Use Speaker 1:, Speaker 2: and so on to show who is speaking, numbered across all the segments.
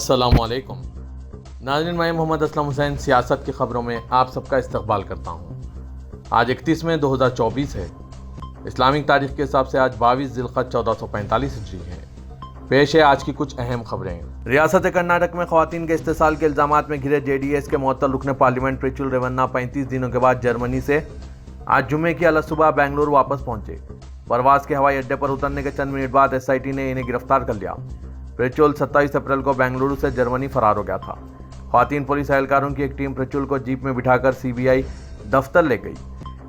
Speaker 1: अस्सलाम वालेकुम नाज़रीन, मैं मोहम्मद असलम हुसैन सियासत की खबरों में आप सबका इस्तकबाल करता हूँ। आज 31 मई 2024 है। इस्लामिक तारीख के हिसाब से आज 22 ज़िलक़द 1445 हिजरी है। पेश है आज की कुछ अहम खबरें। रियासत कर्नाटक में ख़वातीन के इस्तेसाल के इल्ज़ामात में घिरे JDS के मुअत्तल रुकन पार्लियामेंट प्रिचुल रेवन्ना 35 दिनों के बाद जर्मनी से आज जुम्मे की अलसुबह बेंगलुरु वापस पहुंचे। परवास के हवाई अड्डे पर उतरने के चंद मिनट बाद SIT ने इन्हें गिरफ्तार कर लिया। प्रिचुल 27 अप्रैल को बेंगलुरु से जर्मनी फरार हो गया था। ख़वातीन पुलिस एहलकारों की एक टीम प्रिचुल को जीप में बिठाकर CBI दफ्तर ले गई,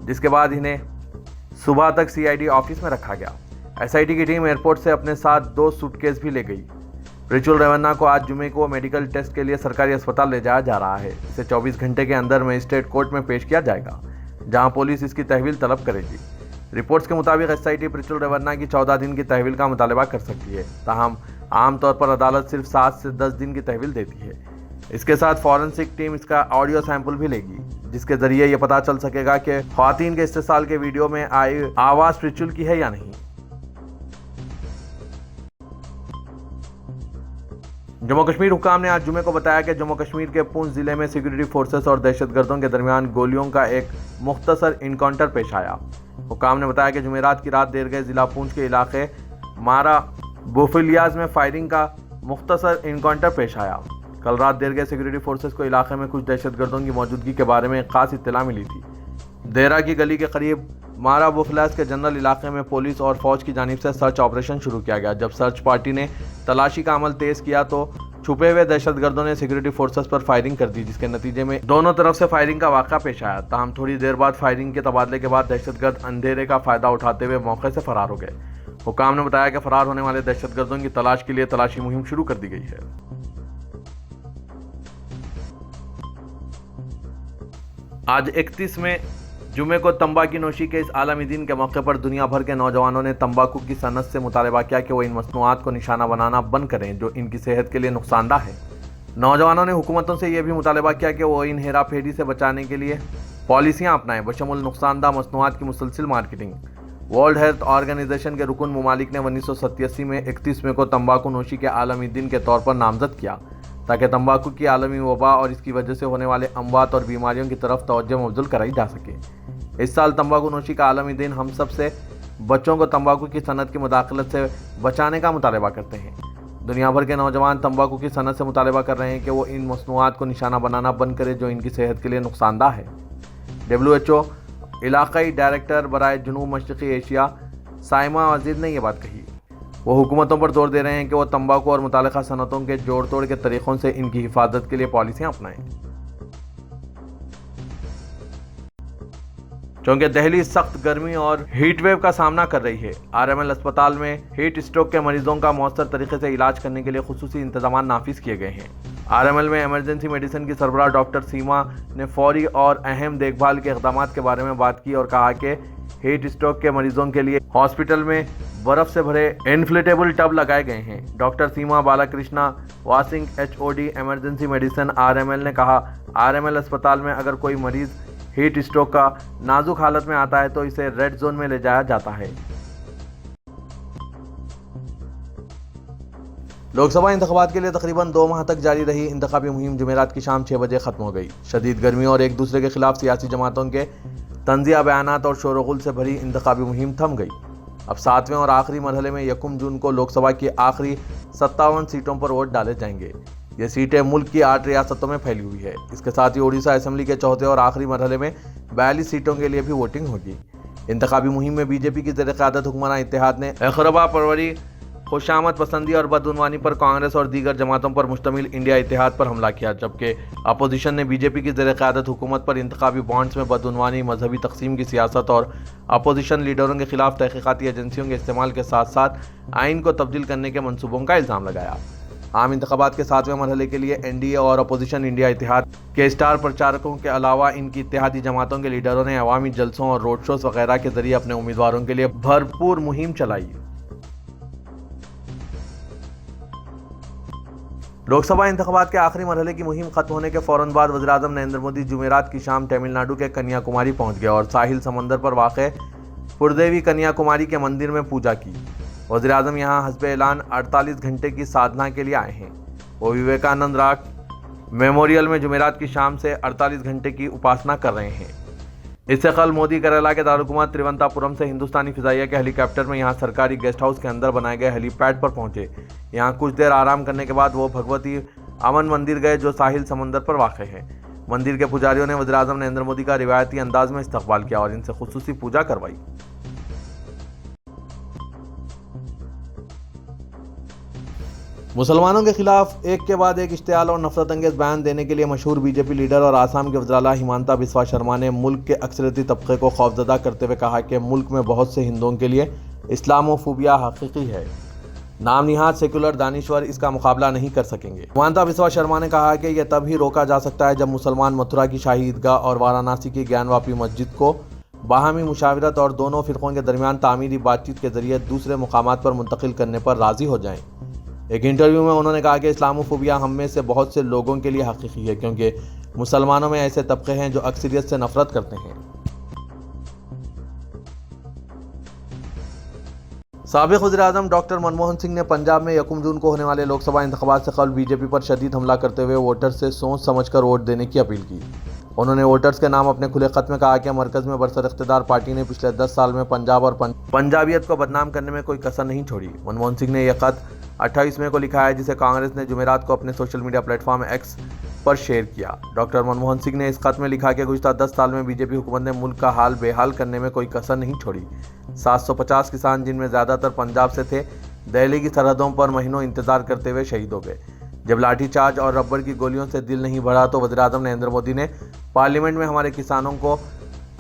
Speaker 1: जिसके बाद इन्हें सुबह तक CID ऑफिस में रखा गया। SIT की टीम एयरपोर्ट से अपने साथ 2 सूटकेस भी ले गई। प्रिचुल रेवन्ना को आज जुमे को मेडिकल टेस्ट के लिए सरकारी अस्पताल ले जाया जा रहा है। इसे 24 घंटे के अंदर मजिस्ट्रेट कोर्ट में पेश किया जाएगा, जहां पुलिस इसकी तहवील तलब करेगी। रिपोर्ट्स के मुताबिक SIT प्रिचुल रेवन्ना की 14 दिन की तहवील का मुतालबा कर सकती है। ताहम आमतौर पर अदालत सिर्फ 7 से 10 दिन की तहवील देती है। इसके साथ फॉरेंसिक टीम इसका ऑडियो सैंपल भी लेगी, जिसके जरिए यह पता चल सकेगा कि ख़वातीन के इस्तेसाल के वीडियो में आई आवाज़ प्रिचुल की है या नहीं। जम्मू कश्मीर हुकाम ने आज जुमे को बताया कि जम्मू कश्मीर के पूंछ जिले में सिक्योरिटी फोर्सेस और दहशतगर्दों के दरमियान गोलियों का एक मुख्तसर इनकाउंटर पेश आया। हुकाम ने बताया कि जुमेरात की रात देर गए जिला पूंछ के इलाके मारा बोफिलियाज में फायरिंग का मुख्तसर इनकाउंटर पेश आया। कल रात देर गए सिक्योरिटी फोर्सेस को इलाके में कुछ दहशतगर्दों की मौजूदगी के बारे में खास इत्तला मिली थी। देरा की गली के करीब मारा बोफिलियाज के जनरल इलाके में पुलिस और फौज की जानिब से सर्च ऑपरेशन शुरू किया गया। जब सर्च पार्टी ने तलाशी का अमल तेज किया तो छुपे हुए दहशतगर्दों ने सिक्योरिटी फोर्सेस पर फायरिंग कर दी, जिसके नतीजे में दोनों तरफ से फायरिंग का वाक़ा पेश आया। ताहम थोड़ी देर बाद फायरिंग के तबादले के बाद दहशतगर्द अंधेरे का फायदा उठाते हुए मौके से फरार हो गए। हुकाम ने बताया कि फरार होने वाले दहशतगर्दों की तलाश के लिए तलाशी मुहिम शुरू कर दी गई है। आज 31 में जुमे को तंबाकू नोशी के इस आलमी दिन के मौके पर दुनिया भर के नौजवानों ने तंबाकू की सनत से मुतालबा किया कि वो इन मसनूआत को निशाना बनाना बंद करें जो इनकी सेहत के लिए नुकसानदा है। नौजवानों ने हुकूमतों से यह भी मुतालबा किया कि वो इन हेरा फेरी से बचाने के लिए पॉलिसियाँ अपनाएं, बशमुल नुकसानदा मसनूआत की मुसलसिल मार्केटिंग। वर्ल्ड हेल्थ ऑर्गेनाइजेशन के रुकन ममालिक ने 1987 में 31 मई को तंबाकू नोशी के आलमी दिन के तौर पर नामजद किया, ताकि तंबाकू की आलमी वबा और इसकी वजह से होने वाले अमवात और बीमारियों की तरफ तवज्जो मबज़ूल कराई जा सके। इस साल तंबाकू नोशी का आलमी दिन हम सब से बच्चों को तंबाकू की सनत की मुदाखलत से बचाने का मुतालबा करते हैं। दुनिया भर के नौजवान तंबाकू की सनत से मुतालबा कर रहे हैं कि वो इन मसनूआत को निशाना बनाना बंद करे जो इनकी सेहत के लिए नुकसानदा है। WHO इलाकाई डायरेक्टर बराए जनूब मशरक़ी एशिया साइमा वजीद ने यह बात कही। वो हुकूमतों पर जोर दे रहे हैं कि वो तंबाकू और मुतालिका सनतों के जोड़ तोड़ के तरीक़ों से इनकी हिफाजत के लिए पॉलिसियाँ अपनाएं। चूँकि दिल्ली सख्त गर्मी और हीट वेव का सामना कर रही है, RML अस्पताल में हीट स्ट्रोक के मरीजों का मौसर तरीके से इलाज करने के लिए खुसूसी इंतजाम नाफिज किए गए हैं। RML में एमरजेंसी मेडिसिन की सरबराह डॉक्टर सीमा ने फौरी और अहम देखभाल के इक़दाम के बारे में बात की और कहा कि हीट स्ट्रोक के मरीजों के लिए हॉस्पिटल में बर्फ़ से भरे इन्फ्लेटेबल टब लगाए गए हैं। डॉक्टर सीमा बालाकृष्णा वासिंग HOD एमरजेंसी मेडिसिन RML ने कहा, RML अस्पताल में अगर कोई मरीज़ हीट स्ट्रोक का नाजुक हालत में आता है तो इसे रेड जोन में ले जाया जाता है। लोकसभा इंतखाबात के लिए तकरीबन 2 माह तक जारी रही इंतखाबी मुहिम जुमेरात की शाम 6 बजे ख़त्म हो गई। शदीद गर्मी और एक दूसरे के खिलाफ सियासी जमातों के तंज़िया बयानात और शोरगुल से भरी इंतखाबी मुहिम थम गई। अब 7वें और आखिरी मरहले में 1 जून को लोकसभा की आखिरी 57 सीटों पर वोट डाले जाएंगे। ये सीटें मुल्क की 8 रियासतों में फैली हुई है। इसके साथ ही उड़ीसा असेंबली के चौथे और आखिरी मरहले में 42 सीटों के लिए भी वोटिंग होगी। इंतखाबी मुहिम में BJP की ज़ेर-ए-क़यादत हुक्मरान इत्तेहाद ने अक़रबा परवरी, खुशामद पसंदी और बदउनवानी पर कांग्रेस और दीगर जमातों पर मुश्तमिल इंडिया इत्तेहाद पर हमला किया, जबकि अपोजिशन ने BJP की ज़ेर-ए-क़यादत हुकूमत पर इंतखाबी बॉन्ड्स में बदउनवानी, मजहबी तकसीम की सियासत और अपोजिशन लीडरों के खिलाफ तहक़ीक़ाती एजेंसियों के इस्तेमाल के साथ साथ आइन को तब्दील करने के मनसूबों का इल्ज़ाम लगाया। आम इंतखाबात के 7वें मरहले के लिए NDA और अपोजिशन इंडिया इत्तेहाद के स्टार प्रचारकों के अलावा इनकी इत्तेहादी जमातों के लीडरों ने अवामी जलसों और रोड शोज़ वगैरह के जरिए अपने उम्मीदवारों के लिए भरपूर मुहिम चलाई। लोकसभा इंतखाबात के आखिरी मरहले की मुहिम खत्म होने के फौरन बाद वज़ीर-ए-आज़म नरेंद्र मोदी जुमेरात की शाम तमिलनाडु के कन्याकुमारी पहुंच गए और साहिल समंदर पर वाक़ पुरदेवी कन्याकुमारी के मंदिर में पूजा की। वज़ीर-ए-आज़म यहाँ हस्ब ऐलान 48 घंटे की साधना के लिए आए हैं। वो विवेकानंद राग मेमोरियल में जुमेरात की शाम से 48 घंटे की उपासना कर रहे हैं। इससे कल मोदी केरला के दारुकुमार त्रिवंतापुरम से हिंदुस्तानी फिजाइया के हेलीकॉप्टर में यहां सरकारी गेस्ट हाउस के अंदर बनाए गए हेलीपैड पर पहुंचे। यहां कुछ देर आराम करने के बाद वो भगवती अमन मंदिर गए जो साहिल समंदर पर वाक़ है। मंदिर के पुजारियों ने वज़ीर-ए-आज़म नरेंद्र मोदी का रिवायती अंदाज में इस्तकबाल किया और इनसे खुसूसी पूजा करवाई। मुसलमानों के खिलाफ एक के बाद एक इश्तियाल और नफरत अंगेज बयान देने के लिए मशहूर बीजेपी लीडर और आसाम के वज़ीर-ए-आला हिमांता बिस्वा शर्मा ने मुल्क के अक्सरियती तबके को खौफजदा करते हुए कहा कि मुल्क में बहुत से हिंदुओं के लिए इस्लामोफोबिया हकीकी है। नाम निहाद सेकुलर दानिश्वर इसका मुकाबला नहीं कर सकेंगे। हिमांता बिस्वा शर्मा ने कहा कि यह तब ही रोका जा सकता है जब मुसलमान मथुरा की शाही ईदगाह और वाराणसी की ज्ञानवापी मस्जिद को बाहमी मुशावरत और दोनों फ़िरक़ों के दरमियान तामीरी बातचीत के जरिए दूसरे मुकामात पर मुंतकिल करने पर राज़ी हो जाएं। एक इंटरव्यू में उन्होंने कहा कि इस्लामोफोबिया हम में से बहुत से लोगों के लिए हकीकी है क्योंकि मुसलमानों में ऐसे तबके हैं जो अक्सरियत से नफरत करते हैं। साबिक़ वज़ीर-ए-आज़म डॉक्टर मनमोहन सिंह ने पंजाब में 1 जून को होने वाले लोकसभा इंतखाबात से कबल बीजेपी पर शदीद हमला करते हुए वोटर्स से सोच समझकर वोट देने की अपील की। उन्होंने वोटर्स के नाम अपने खुले खत में कहा कि मरकज़ में बरसर इख्तिदार पार्टी ने पिछले 10 साल में पंजाब और पंजाबियत को बदनाम करने में कोई कसर नहीं छोड़ी। मनमोहन सिंह ने यह खत 28 मई को लिखा है जिसे कांग्रेस ने जुमेरात को अपने सोशल मीडिया प्लेटफॉर्म एक्स पर शेयर किया। डॉक्टर मनमोहन सिंह ने इस खत में लिखा कि गुज़श्ता 10 साल में बीजेपी हुकूमत ने मुल्क का हाल बेहाल करने में कोई कसर नहीं छोड़ी। 750 किसान जिनमें ज़्यादातर पंजाब से थे दिल्ली की सरहदों पर महीनों इंतजार करते हुए शहीद हो गए। जब लाठीचार्ज और रबर की गोलियों से दिल नहीं भरा तो वज़ीर-ए-आज़म नरेंद्र मोदी ने पार्लियामेंट में हमारे किसानों को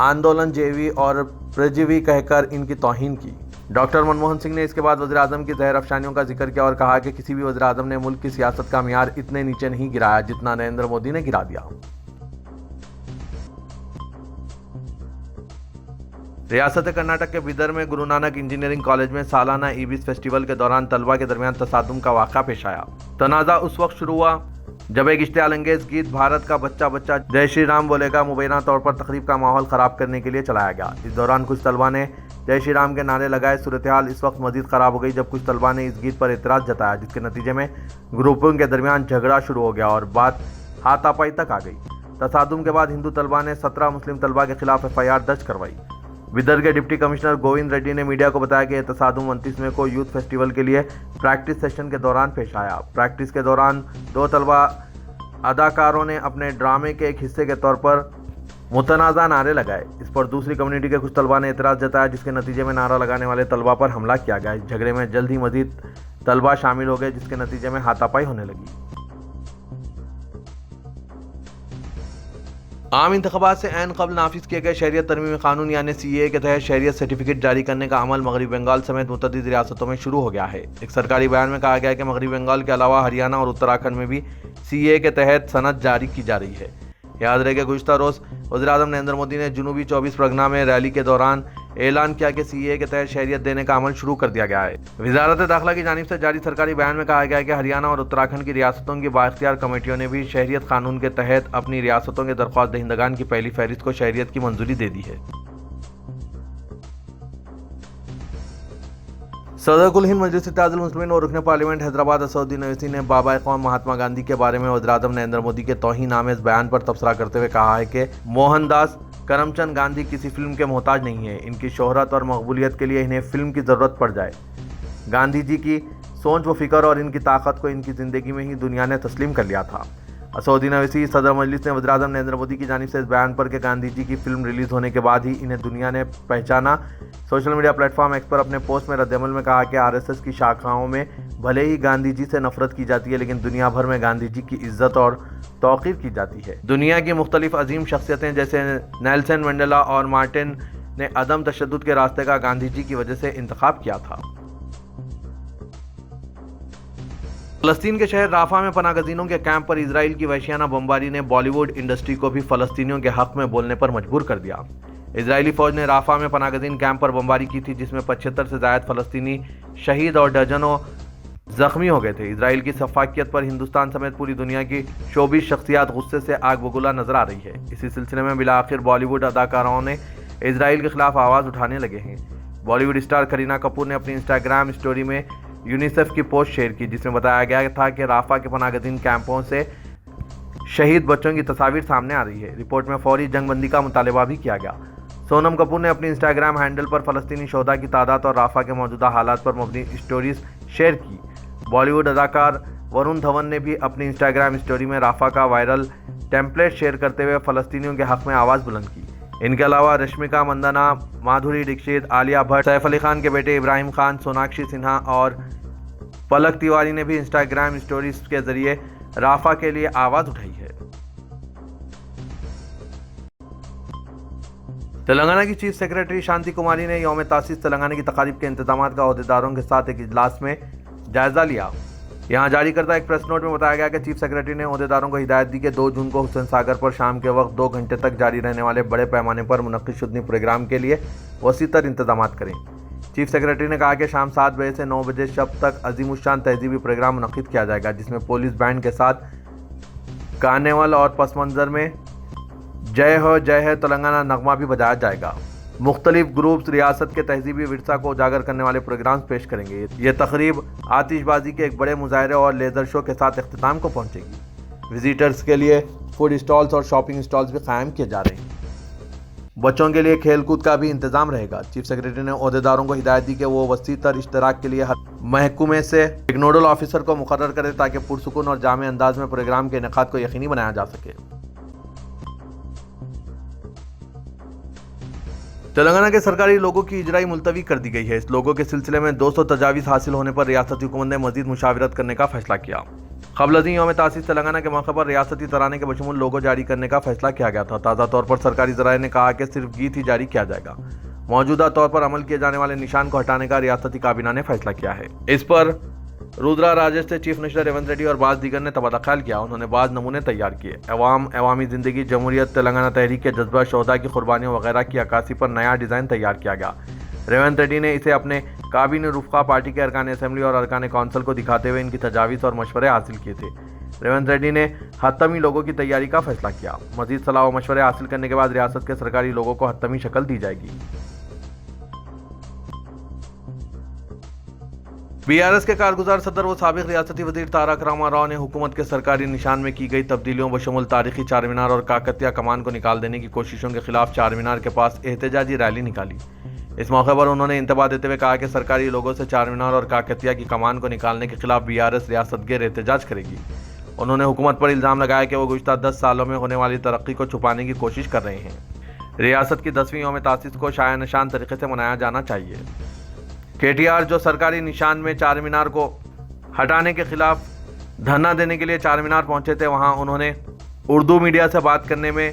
Speaker 1: आंदोलन जेवी और परजीवी कहकर इनकी तौहीन की। डॉक्टर मनमोहन सिंह ने इसके बाद वज़ीर-ए-आज़म की ज़हर अफशानियों का जिक्र किया और कहा कि किसी भी वज़ीर-ए-आज़म ने मुल्क की सियासत का मियार इतने नीचे नहीं गिराया जितना नरेंद्र मोदी ने गिरा दिया। रियासत कर्नाटक के बिदर में गुरु नानक इंजीनियरिंग कॉलेज में सालाना ईबिस फेस्टिवल के दौरान तलबा के दरमियान तसादुम का वाक़ा पेश आया। तनाज़ा उस वक्त शुरू हुआ जब एक इश्तियाल अंगेज गीत भारत का बच्चा बच्चा जय श्री राम बोलेगा मुबैना तौर पर तकरीब का माहौल ख़राब करने के लिए चलाया गया। इस दौरान कुछ तलबा ने जय श्री राम के नारे लगाए। सूरत हाल इस वक्त मज़ीद ख़राब हो गई जब कुछ तलबा ने इस गीत पर एतराज़ जताया जिसके नतीजे में ग्रुपों के दरमियान झगड़ा शुरू हो गया और बात हाथापाई तक आ गई। तसादुम के बाद हिंदू तलबा ने 17 मुस्लिम तलबा के खिलाफ FIR दर्ज करवाई। बिदर के डिप्टी कमिश्नर गोविंद रेड्डी ने मीडिया को बताया कि यह तसादुम 29 मई को यूथ फेस्टिवल के लिए प्रैक्टिस सेशन के दौरान पेश आया। प्रैक्टिस के दौरान 2 तलबा अदाकारों ने अपने ड्रामे के एक हिस्से के तौर पर मुतनाज़ा नारे लगाए। इस पर दूसरी कम्युनिटी के कुछ तलबा ने एतराज़ जताया जिसके नतीजे में नारा लगाने वाले तलबा पर हमला किया गया। इस झगड़े में जल्द ही मजीद तलबा शामिल हो गए जिसके नतीजे में हाथापाई होने लगी। आम इंतखाबात से ऐन कबल नाफिज किए गए शहरियत तरमीमी कानून यानी CAA के तहत शहरियत सर्टिफिकेट जारी करने का अमल मगरबी बंगाल समेत मुतअद्दिद रियासतों में शुरू हो गया है। एक सरकारी बयान में कहा गया है कि मगरबी बंगाल के अलावा हरियाणा और उत्तराखंड में भी CAA के तहत सनद जारी की जा रही है। याद रहे कि गुज़श्ता रोज़ वज़ीर-ए-आज़म नरेंद्र मोदी ने जनूबी 24 परगना में रैली के दौरान ऐलान किया कि CAA के तहत शहरियत देने का अमल शुरू कर दिया गया है। वज़ारत दाखिला की जानिब से जारी सरकारी बयान में कहा गया है कि हरियाणा और उत्तराखंड की रियासतों की बाइख्तियार कमेटियों ने भी शहरियत कानून के तहत अपनी रियासतों के दरख्वास्त दहिंदगान की पहली फहरिस्त को शहरियत की मंजूरी दे दी है। सदर कुल हिंद मजलिस इत्तेहादुल मुस्लिमीन और रुकन पार्लियामेंट हैदराबाद असदुद्दीन ओवैसी ने बाबा कौम महात्मा गांधी के बारे में वज़ीर-ए-आज़म नरेंद्र मोदी के तौहीन आमेज़ बयान पर तबसरा करते हुए कहा है कि मोहनदास करमचंद गांधी किसी फिल्म के मोहताज नहीं है। इनकी शोहरत और मकबूलियत के लिए इन्हें फिल्म की ज़रूरत पड़ जाए। गांधी जी की सोच व फिक्र और इनकी ताकत को इनकी ज़िंदगी में ही दुनिया ने तस्लीम कर लिया था। असदुद्दीन ओवैसी सदर मजलिस ने वज़ीर-ए-आज़म नरेंद्र मोदी की जानिब से इस बयान पर कि गांधी जी की फिल्म रिलीज़ होने के बाद ही इन्हें दुनिया ने पहचाना। सोशल मीडिया प्लेटफॉर्म एक्स पर अपने पोस्ट में रद्दअमल में कहा कि RSS की शाखाओं में भले ही गांधी जी से नफरत की जाती है लेकिन दुनिया भर में गांधी जी की इज्जत और तौक़ीर की जाती है। दुनिया की मुख्तलिफ अजीम शख्सियतें जैसे नेल्सन मंडेला और मार्टिन ने अदम तशद्दुद के रास्ते का गांधी जी की वजह से इंतखाब किया था। फ़लस्तीन के शहर राफा में पनाहगज़ीनों के कैंप पर इजराइल की वहशियाना बमबारी ने बॉलीवुड इंडस्ट्री को भी फ़लस्तीनियों के हक़ में बोलने पर मजबूर कर दिया। इजरायली फ़ौज ने राफा में पनाहगज़ीन कैंप पर बमबारी की थी जिसमें 75 से ज़ायद फ़लस्तीनी शहीद और दर्जनों ज़ख्मी हो गए थे। इजराइल की सफाकियत पर हिंदुस्तान समेत पूरी दुनिया की शोबिस शख्सियात गुस्से से आग बबूला नजर आ रही है। इसी सिलसिले में बिला आखिर बॉलीवुड अदाकाराओं ने इजराइल के खिलाफ आवाज़ उठाने लगे हैं। बॉलीवुड स्टार करीना कपूर ने अपनी इंस्टाग्राम स्टोरी में یونیسیف کی پوسٹ شیئر کی جس میں بتایا گیا تھا کہ رافah کے پناہ گزین کیمپوں سے شہید بچوں کی تصاویر سامنے آ رہی ہے۔ رپورٹ میں فوری جنگ بندی کا مطالبہ بھی کیا گیا۔ سونم کپور نے اپنی انسٹاگرام ہینڈل پر فلسطینی شہداء کی تعداد اور رافah کے موجودہ حالات پر مبنی اسٹوریز شیئر کی۔ بالی ووڈ اداکار ورون دھون نے بھی اپنی انسٹاگرام اسٹوری میں رافah کا وائرل ٹیمپلیٹ شیئر کرتے ہوئے فلسطینیوں کے حق میں آواز بلند کی۔ ان کے علاوہ رشمیکا مندنا، مادھوری ڈکشت، عالیہ بھٹ، سیف علی خان کے بیٹے ابراہیم خان، سوناکشی سنہا اور پلک تیواری نے بھی انسٹاگرام اسٹوریز کے ذریعے رافah کے لیے آواز اٹھائی ہے۔ تلنگانہ کی چیف سیکرٹری شانتی کماری نے یوم تاسیس تلنگانہ کی تقاریب کے انتظامات کا عہدیداروں کے ساتھ ایک اجلاس میں جائزہ لیا۔ یہاں جاری کردہ ایک پریس نوٹ میں بتایا گیا کہ چیف سیکرٹری نے عہدیداروں کو ہدایت دی کہ 2 جون کو حسین ساگر پر شام کے وقت 2 گھنٹے تک جاری رہنے والے بڑے پیمانے پر منعقد شدنی پروگرام کے لیے وسیع تر انتظامات کریں۔ چیف سیکرٹری نے کہا کہ شام 7 بجے سے 9 بجے شب تک عظیم الشان تہذیبی پروگرام منعقد کیا جائے گا جس میں پولیس بینڈ کے ساتھ کارنیول اور پس منظر میں جے ہو تلنگانہ نغمہ بھی بجایا جائے گا۔ مختلف گروپس ریاست کے تہذیبی ورثہ کو اجاگر کرنے والے پروگرامز پیش کریں گے۔ یہ تقریب آتش بازی کے ایک بڑے مظاہرے اور لیزر شو کے ساتھ اختتام کو پہنچے گی۔ وزیٹرز کے لیے فوڈ اسٹالز اور شاپنگ اسٹالز بھی قائم کیے جا رہے ہیں۔ بچوں کے لیے کھیل کود کا بھی انتظام رہے گا۔ چیف سیکرٹری نے عہدیداروں کو ہدایت دی کہ وہ وسیع تر اشتراک کے لیے محکمے سے ایک نوڈل آفیسر کو مقرر کرے تاکہ پرسکون اور جامع انداز میں پروگرام کے انعقاد کو یقینی بنایا جا سکے۔ تلنگانہ کے سرکاری لوگوں کی اجرائی ملتوی کر دی گئی ہے۔ اس لوگوں کے سلسلے میں 200 تجاویز حاصل ہونے پر ریاستی حکومت نے مزید مشاورت کرنے کا فیصلہ کیا۔ قبل ازیں یوم تاسیس تلنگانہ کے موقع پر ریاستی ترانے کے بشمول لوگو جاری کرنے کا فیصلہ کیا گیا تھا۔ تازہ طور پر سرکاری ذرائع نے کہا کہ صرف گیت ہی جاری کیا جائے گا۔ موجودہ طور پر عمل کیے جانے والے نشان کو ہٹانے کا ریاستی کابینہ نے فیصلہ کیا ہے۔ اس پر رودرا راجیش سے چیف منسٹر ریونت ریڈی اور بعض دیگر نے تبادلہ خیال کیا۔ انہوں نے بعض نمونے تیار کیے۔ عوامی زندگی، جمہوریت، تلنگانہ تحریک کے جذبہ، شہداء کی قربانیوں وغیرہ کی عکاسی پر نیا ڈیزائن تیار کیا گیا۔ ریونت ریڈی نے اسے اپنے کابینہ رفقا، پارٹی کے ارکان اسمبلی اور ارکان کونسل کو دکھاتے ہوئے ان کی تجاویز اور مشورے حاصل کیے تھے۔ ریونت ریڈی نے حتمی لوگوں کی تیاری کا فیصلہ کیا۔ مزید صلاح و مشورے حاصل کرنے کے بعد ریاست کے سرکاری لوگوں کو حتمی شکل دی جائے گی۔ BRS کے کارگزار صدر و سابق ریاستی وزیر تارک راما راؤ نے حکومت کے سرکاری نشان میں کی گئی تبدیلیوں بشمول تاریخی چار مینار اور کاکتیہ کمان کو نکال دینے کی کوششوں کے خلاف چار مینار کے پاس احتجاجی ریلی نکالی۔ اس موقع پر انہوں نے انتباہ دیتے ہوئے کہا کہ سرکاری لوگوں سے چار مینار اور کاکتیہ کی کمان کو نکالنے کے خلاف BRS ریاست گیر احتجاج کرے گی۔ انہوں نے حکومت پر الزام لگایا کہ وہ گزشتہ 10 سالوں میں ہونے والی ترقی کو چھپانے کی کوشش کر رہے ہیں۔ ریاست کی 10ویں یوم تاسیس کو شایع نشان طریقے سے منایا جانا چاہیے۔ KTR جو سرکاری نشان میں چار مینار کو ہٹانے کے خلاف دھرنا دینے کے لیے چار مینار پہنچے تھے، وہاں انہوں نے اردو میڈیا سے بات کرنے میں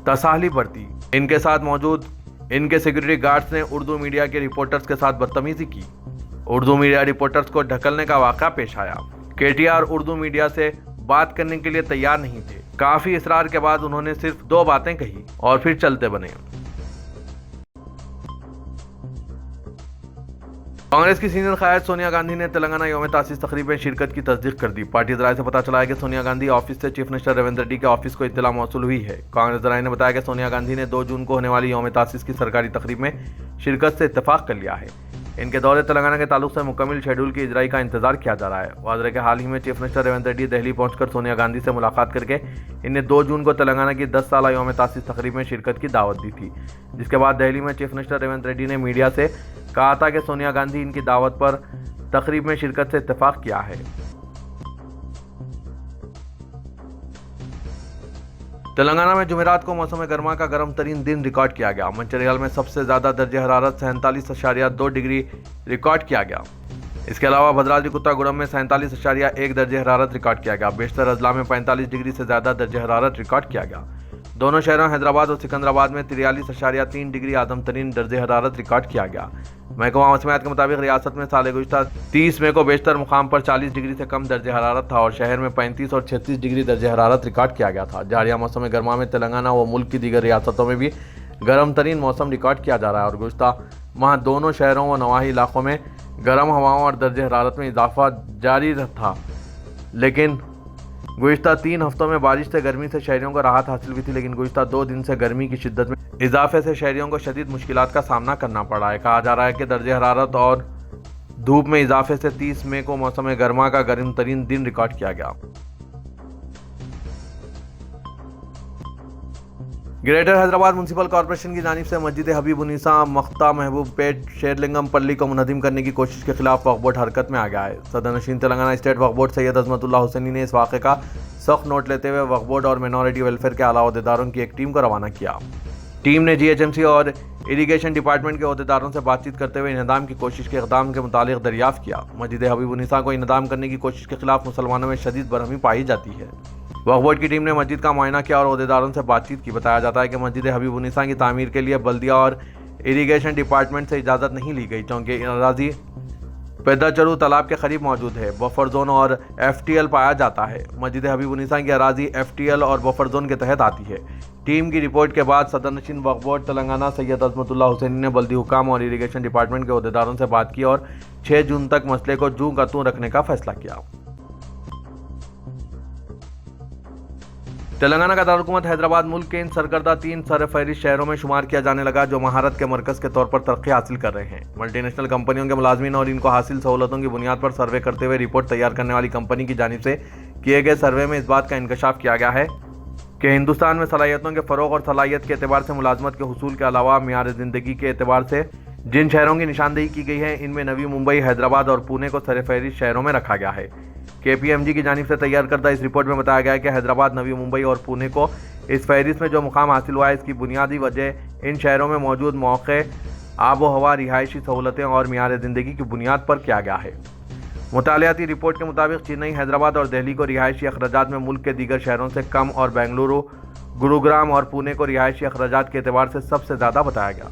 Speaker 1: تساہلی برتی۔ ان کے ساتھ موجود ان کے سیکورٹی گارڈز نے اردو میڈیا کے رپورٹرز کے ساتھ بدتمیزی کی۔ اردو میڈیا رپورٹرز کو ڈھکلنے کا واقعہ پیش آیا۔ KTR اردو میڈیا سے بات کرنے کے لیے تیار نہیں تھے۔ کافی اصرار کے بعد انہوں نے صرف 2 باتیں کہی اور پھر چلتے بنے۔ کانگریس کی سینئر قائد سونیا گاندھی نے تلنگانہ یوم تاسیس تقریب میں شرکت کی تصدیق کر دی۔ پارٹی ذرائع سے پتہ چلا ہے کہ سونیا گاندھی آفس سے چیف منسٹر ریونت ریڈی کے آفس کو اطلاع موصول ہوئی ہے۔ کانگریس ذرائع نے بتایا کہ سونیا گاندھی نے 2 جون کو ہونے والی یوم تاسیس کی سرکاری تقریب میں شرکت سے اتفاق کر لیا ہے۔ ان کے دورے تلنگانہ کے تعلق سے مکمل شیڈول کی اجرائی کا انتظار کیا جا رہا ہے۔ واضح ہے کہ حال ہی میں چیف منسٹر ریونت ریڈی دہلی پہنچ کر سونیا گاندھی سے ملاقات کر کے انہیں 2 جون کو تلنگانہ کی 10 سالہ یوم تاسیس تقریب میں شرکت کی دعوت دی تھی، جس کے بعد دہلی میں چیف منسٹر ریونت ریڈی نے میڈیا سے کہا تھا کہ سونیا گاندھی ان کی دعوت پر تقریب میں شرکت سے اتفاق کیا ہے۔ تلنگانہ میں جمعرات کو موسم گرما کا گرم ترین دن ریکارڈ کیا گیا۔ منچریال میں سب سے زیادہ درجہ حرارت 47.2 ڈگری ریکارڈ کیا گیا۔ اس کے علاوہ بھدرادری کتا گوڑم میں 47.1 درجہ حرارت ریکارڈ کیا گیا۔ بیشتر اضلاع میں 45 ڈگری سے زیادہ درجہ حرارت ریکارڈ کیا گیا۔ دونوں شہروں حیدرآباد اور سکندرآباد میں 43.3 ڈگری اعظم ترین درجہ حرارت ریکارڈ کیا گیا۔ محکمہ موسمیات کے مطابق ریاست میں سال گزشتہ 30 مئی کو بیشتر مقام پر 40 ڈگری سے کم درجہ حرارت تھا اور شہر میں 35 اور 36 ڈگری درجہ حرارت ریکارڈ کیا گیا تھا۔ جاریہ موسم گرما میں تلنگانہ و ملک کی دیگر ریاستوں میں بھی گرم ترین موسم ریکارڈ کیا جا رہا ہے اور گزشتہ ماہ دونوں شہروں و نواحی علاقوں میں گرم ہواؤں اور درجہ حرارت میں اضافہ جاری تھا، لیکن گزشتہ 3 ہفتوں میں بارش سے گرمی سے شہریوں کو راحت حاصل ہوئی تھی، لیکن گزشتہ 2 دن سے گرمی کی شدت میں اضافے سے شہریوں کو شدید مشکلات کا سامنا کرنا پڑ رہا ہے۔ کہا جا رہا ہے کہ درجہ حرارت اور دھوپ میں اضافے سے 30 مئی کو موسم گرما کا گرم ترین دن ریکارڈ کیا گیا۔ گریٹر حیدرآباد میونسپل کارپوریشن کی جانب سے مسجد حبیب النساء مختہ محبوب پیٹ شیرلنگم پلی کو منہدم کرنے کی کوشش کے خلاف وقف بورڈ حرکت میں آ گیا ہے۔ صدر نشین تلنگانہ اسٹیٹ وقف بورڈ سید عظمت اللہ حسینی نے اس واقعے کا سخت نوٹ لیتے ہوئے وقف بورڈ اور مائنورٹی ویلفیئر کے اعلیٰ عہدیداروں کی ایک ٹیم کو روانہ کیا۔ ٹیم نے GHMC اور اریگیشن ڈپارٹمنٹ کے عہدیداروں سے بات چیت کرتے ہوئے انہدام کی کوشش کے اقدام کے متعلق دریافت کیا۔ مسجد حبیب النساء کو انہدام کرنے کی کوشش کے خلاف مسلمانوں میں شدید برہمی پائی جاتی ہے۔ وقف بورڈ کی ٹیم نے مسجد کا معائنہ کیا اور عہدیداروں سے بات چیت کی۔ بتایا جاتا ہے کہ مسجد حبیب النساء کی تعمیر کے لیے بلدیہ اور اریگیشن ڈپارٹمنٹ سے اجازت نہیں لی گئی، چونکہ اراضی پیداچرو تالاب کے قریب موجود ہے، بفر زون اور FTL پایا جاتا ہے۔ مسجد حبیب النساء کی اراضی FTL اور بفر زون کے تحت آتی ہے۔ ٹیم کی رپورٹ کے بعد صدر نشین وقف بورڈ تلنگانہ سید عظمت اللہ حسینی نے بلدی حکام اور اریگیشن ڈپارٹمنٹ کے عہدیداروں سے بات کی اور 6 جون تک مسئلے کو جوں کا توں رکھنے کا فیصلہ کیا۔ تلنگانہ کا دارالحکومت حیدرآباد ملک کے ان سرکردہ 3 سرفہرست شہروں میں شمار کیا جانے لگا جو مہارت کے مرکز کے طور پر ترقی حاصل کر رہے ہیں۔ ملٹی نیشنل کمپنیوں کے ملازمین اور ان کو حاصل سہولتوں کی بنیاد پر سروے کرتے ہوئے رپورٹ تیار کرنے والی کمپنی کی جانب سے کیے گئے سروے میں اس بات کا انکشاف کیا گیا ہے کہ ہندوستان میں صلاحیتوں کے فروغ اور صلاحیت کے اعتبار سے ملازمت کے حصول کے علاوہ معیار زندگی کے اعتبار سے جن شہروں کی نشاندہی کی گئی ہے، ان میں نوی ممبئی، حیدرآباد اور پونے کو سرفہرست شہروں میں رکھا گیا ہے۔ KPMG کی جانب سے تیار کردہ اس رپورٹ میں بتایا گیا ہے کہ حیدرآباد، نوی ممبئی اور پونے کو اس فہرست میں جو مقام حاصل ہوا ہے، اس کی بنیادی وجہ ان شہروں میں موجود موقع، آب و ہوا، رہائشی سہولتیں اور معیار زندگی کی بنیاد پر کیا گیا ہے۔ مطالعاتی رپورٹ کے مطابق چنئی، حیدرآباد اور دہلی کو رہائشی اخراجات میں ملک کے دیگر شہروں سے کم اور بنگلورو، گروگرام اور پونے کو رہائشی اخراجات کے اعتبار سے سب سے زیادہ بتایا گیا۔